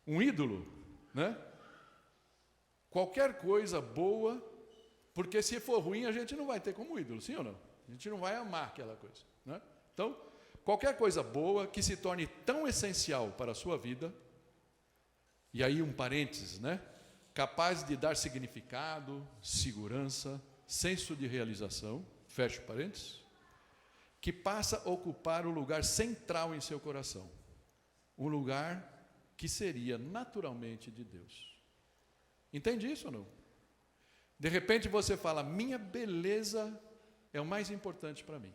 um ídolo, né? Qualquer coisa boa, porque se for ruim a gente não vai ter como ídolo, sim ou não? A gente não vai amar aquela coisa, né? Então, qualquer coisa boa que se torne tão essencial para a sua vida, e aí um parênteses, né? Capaz de dar significado, segurança, senso de realização, fecha o parênteses, que passa a ocupar o lugar central em seu coração, um lugar que seria naturalmente de Deus. Entende isso ou não? De repente você fala, minha beleza é o mais importante para mim.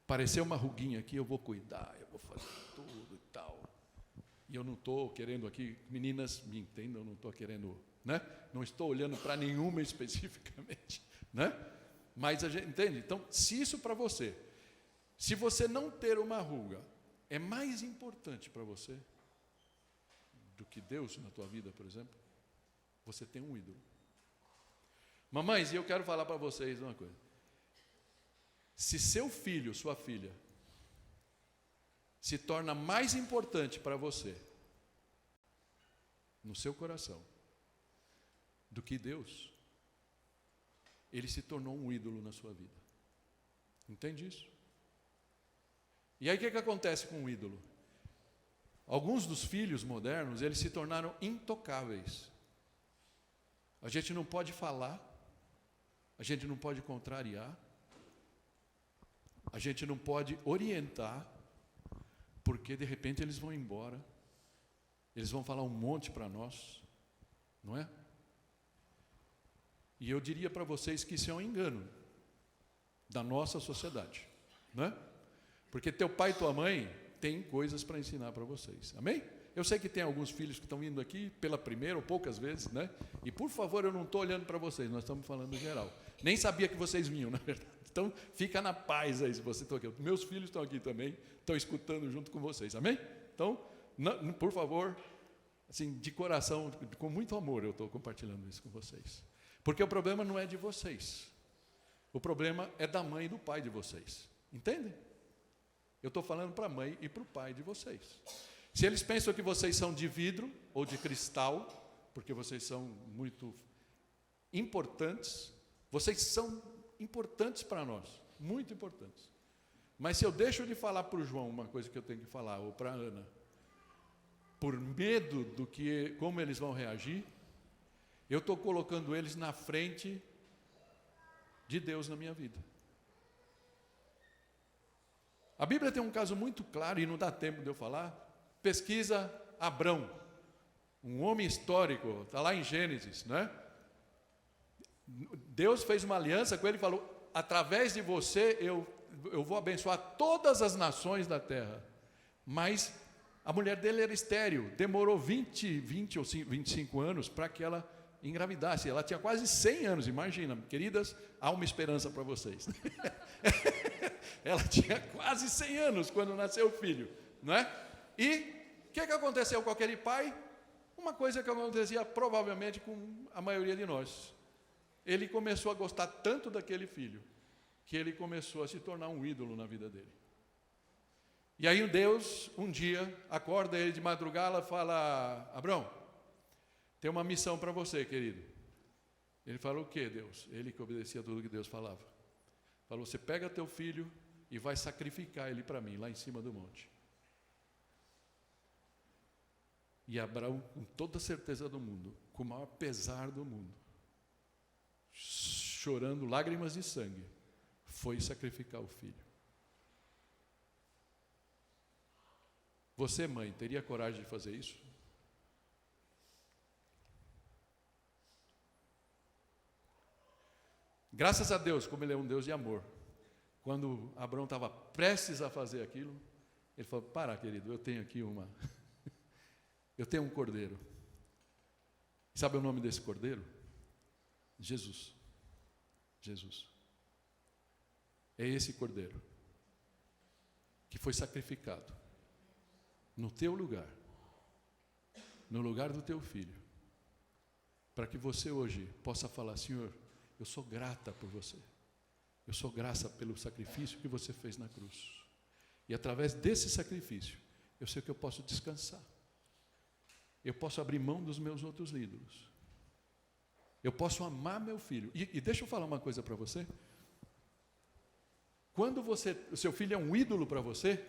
Apareceu uma ruguinha aqui, eu vou cuidar, eu vou fazer tudo e tal. E eu não estou querendo aqui, meninas, me entendam, eu não estou querendo, né? Não estou olhando para nenhuma especificamente, né? Mas a gente entende? Então, se isso para você, se você não ter uma ruga, é mais importante para você do que Deus na tua vida, por exemplo, você tem um ídolo. Mamães, e eu quero falar para vocês uma coisa. Se seu filho, sua filha, se torna mais importante para você, no seu coração, do que Deus, ele se tornou um ídolo na sua vida. Entende isso? E aí o que acontece com o ídolo? Alguns dos filhos modernos, eles se tornaram intocáveis. A gente não pode falar, a gente não pode contrariar, a gente não pode orientar, porque de repente eles vão embora, eles vão falar um monte para nós, não é? E eu diria para vocês que isso é um engano da nossa sociedade, não é? Porque teu pai e tua mãe têm coisas para ensinar para vocês, amém? Eu sei que tem alguns filhos que estão vindo aqui pela primeira ou poucas vezes, né? E por favor, eu não estou olhando para vocês, nós estamos falando em geral. Nem sabia que vocês vinham, na verdade. Então, fica na paz aí se você está aqui. Meus filhos estão aqui também, estão escutando junto com vocês, amém? Então, não, por favor, assim, de coração, com muito amor eu estou compartilhando isso com vocês. Porque o problema não é de vocês. O problema é da mãe e do pai de vocês. Entendem? Eu estou falando para a mãe e para o pai de vocês. Se eles pensam que vocês são de vidro ou de cristal, porque vocês são muito importantes, vocês são importantes para nós, muito importantes. Mas se eu deixo de falar para o João uma coisa que eu tenho que falar, ou para a Ana, por medo do que, como eles vão reagir, eu estou colocando eles na frente de Deus na minha vida. A Bíblia tem um caso muito claro, e não dá tempo de eu falar. Pesquisa Abrão, um homem histórico, está lá em Gênesis, né? Deus fez uma aliança com ele e falou, através de você eu vou abençoar todas as nações da terra. Mas a mulher dele era estéril, demorou 20 ou 25 anos para que ela engravidasse. Ela tinha quase 100 anos, imagina, queridas, há uma esperança para vocês. Ela tinha quase 100 anos quando nasceu o filho, não é? E o que aconteceu com aquele pai? Uma coisa que acontecia provavelmente com a maioria de nós. Ele começou a gostar tanto daquele filho, que ele começou a se tornar um ídolo na vida dele. E aí Deus, um dia, acorda ele de madrugada e fala, Abrão, tem uma missão para você, querido. Ele falou, o que, Deus? Ele que obedecia a tudo que Deus falava. Falou, você pega teu filho e vai sacrificar ele para mim, lá em cima do monte. E Abraão, com toda a certeza do mundo, com o maior pesar do mundo, chorando lágrimas de sangue, foi sacrificar o filho. Você, mãe, teria coragem de fazer isso? Graças a Deus, como Ele é um Deus de amor, quando Abraão estava prestes a fazer aquilo, ele falou, para, querido, eu tenho aqui eu tenho um cordeiro. Sabe o nome desse cordeiro? Jesus. Jesus. É esse cordeiro que foi sacrificado no teu lugar, no lugar do teu filho, para que você hoje possa falar, Senhor, eu sou grata por você. Eu sou grata pelo sacrifício que você fez na cruz. E através desse sacrifício, eu sei que eu posso descansar. eu posso abrir mão dos meus outros ídolos. Eu posso amar meu filho. E deixa eu falar uma coisa para você. Quando o seu filho é um ídolo para você,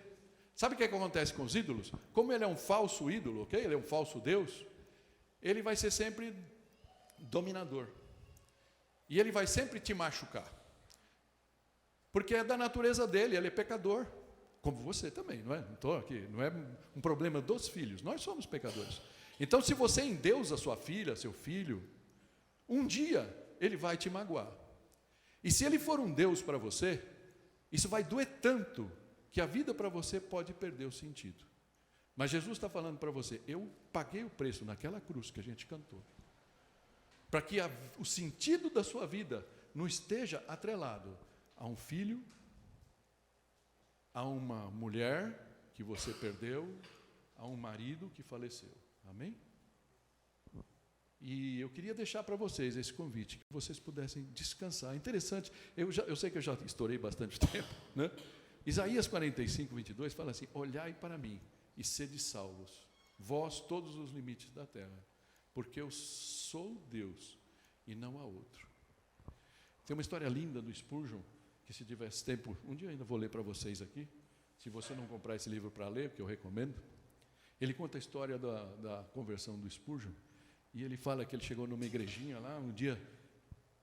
sabe o que acontece com os ídolos? Como ele é um falso ídolo, ok? Ele é um falso Deus, ele vai ser sempre dominador. E ele vai sempre te machucar. Porque é da natureza dele, ele é pecador. Como você também, não é? Não estou aqui, não é um problema dos filhos, nós somos pecadores. Então, se você endeusa sua filha, seu filho, um dia ele vai te magoar. E se ele for um Deus para você, isso vai doer tanto que a vida para você pode perder o sentido. Mas Jesus está falando para você, eu paguei o preço naquela cruz que a gente cantou, para que o sentido da sua vida não esteja atrelado a um filho, a uma mulher que você perdeu, a um marido que faleceu. Amém? E eu queria deixar para vocês esse convite, que vocês pudessem descansar. Interessante, eu sei que eu já estourei bastante tempo, né? Isaías 45, 22 fala assim, olhai para mim e sede salvos, vós todos os limites da terra, porque eu sou Deus e não há outro. Tem uma história linda do Spurgeon, que se tivesse tempo, um dia ainda vou ler para vocês aqui, se você não comprar esse livro para ler, que eu recomendo. Ele conta a história da conversão do Spurgeon, e ele fala que ele chegou numa igrejinha lá, um dia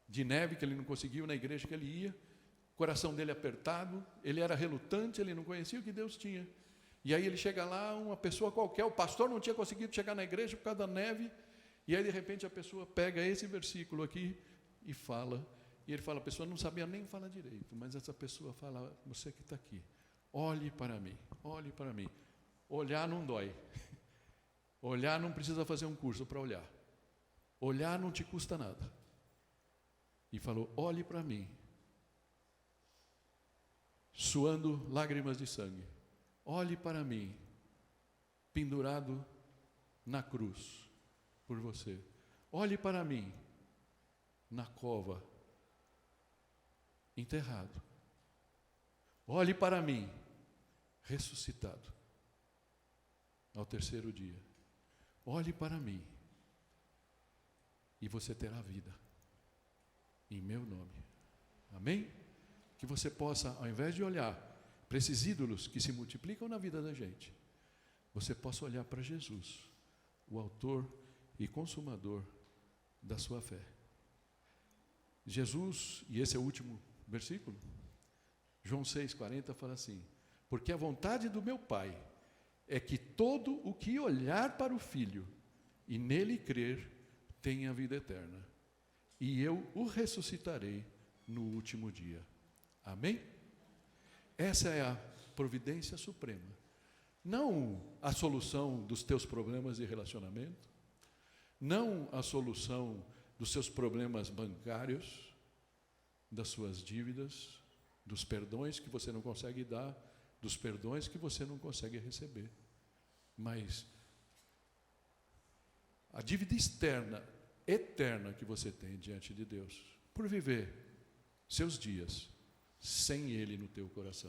de neve, que ele não conseguiu na igreja que ele ia, o coração dele apertado, ele era relutante, ele não conhecia o que Deus tinha. E aí ele chega lá, uma pessoa qualquer, o pastor não tinha conseguido chegar na igreja por causa da neve, e aí de repente a pessoa pega esse versículo aqui e fala, e ele fala, a pessoa não sabia nem falar direito, mas essa pessoa fala, você que está aqui, olhe para mim, olhe para mim. Olhar não dói. Olhar não precisa fazer um curso para olhar. Olhar não te custa nada. E falou, olhe para mim, suando lágrimas de sangue. Olhe para mim, pendurado na cruz por você. Olhe para mim, na cova, enterrado. Olhe para mim, ressuscitado ao terceiro dia. Olhe para mim e você terá vida em meu nome. Amém? Que você possa, ao invés de olhar para esses ídolos que se multiplicam na vida da gente, você possa olhar para Jesus, o autor e consumador da sua fé. Jesus, e esse é o último versículo, João 6,40 fala assim, porque a vontade do meu Pai é que todo o que olhar para o Filho e nele crer tenha vida eterna, e eu o ressuscitarei no último dia. Amém? Essa é a providência suprema. Não a solução dos teus problemas de relacionamento, não a solução dos seus problemas bancários, das suas dívidas, dos perdões que você não consegue dar, dos perdões que você não consegue receber. Mas a dívida externa, eterna que você tem diante de Deus, por viver seus dias sem Ele no teu coração.